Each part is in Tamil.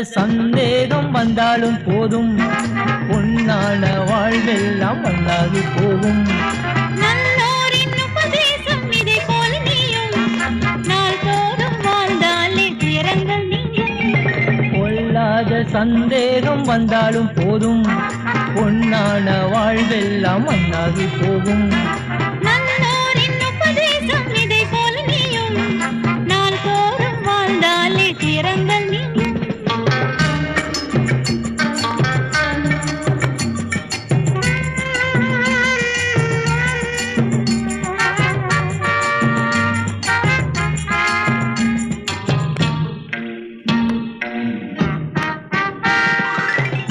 சந்தேகம் வந்தாலும் போதும், பொன்னான வாழ்வெல்லாம் வந்தாது போகும். நல்லோரின் உபதேசம் இதை போல நீயும் நாள்தோறும் வாழ்ந்தாலே துயரங்கள் நீங்கும். பொல்லாத சந்தேகம் வந்தாலும் போதும், பொன்னான வாழ்வெல்லாம் வந்தாது போகும். நல்லோரின் உபதேசம் இதை போல நீயும் நாள்தோறும் வாழ்ந்தாலே துயரங்கள் நீங்கும்.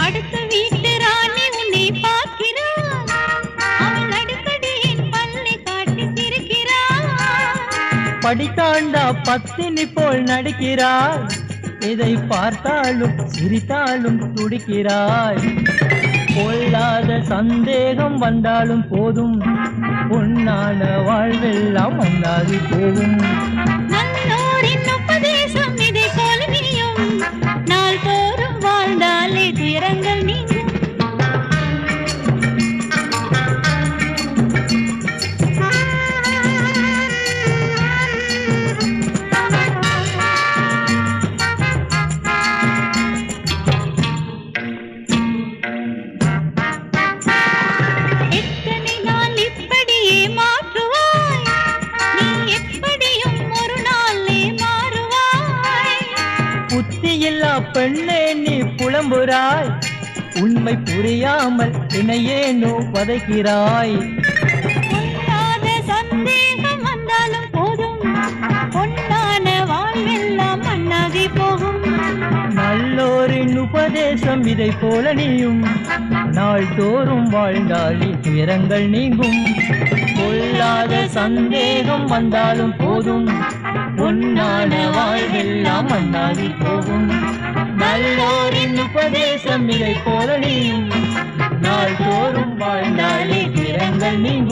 அடுத்த வீட்டு ராணி உன்னை பார்க்கிறாள், அவள் அடிக்கடி என் பல்லை காட்டி சிரிக்கிறாள். படித்தாண்டா பத்தினி போல் நடிக்கிறாய், இதை பார்த்தாலும் சிரித்தாலும் துடிக்கிறாய். பொல்லாத சந்தேகம் வந்தாலும் போதும், பொன்னான வாழ்வெல்லாம் வந்தாது போகும். நல்லோரின் உபதேசம் இதை போல நீயும் நாள்தோறும் வாழ்ந்தாலே துயரங்கள் நீங்கும். எத்தனை நாள் இப்படியே மாற்றுவாய், நீ எப்படியும் ஒரு நாளே மாறுவாய். புத்தியில்லா பெண்ணே நீ புலம்புறாய், உண்மை புரியாமல் என்னையேனோ வதைக்கிறாய். பொல்லாத சந்தேகம் வந்தாலும் போதும், பொன்னான வாழ்வெல்லாம் மண்ணாகி போகும். நல்லோரின் உபதேசம் இதை போல நீயும் நாள்தோறும் வாழ்ந்தாலே துயரங்கள் நீங்கும். பொல்லாத சந்தேகம் வந்தாலும் போதும், பொன்னான வாழ்வெல்லாம் மண்ணாகி போகும். நல்லோரின் உபதேசம் இதை போல நீயும் நாள்தோறும் வாழ்ந்தாலே துயரங்கள் நீங்கும்.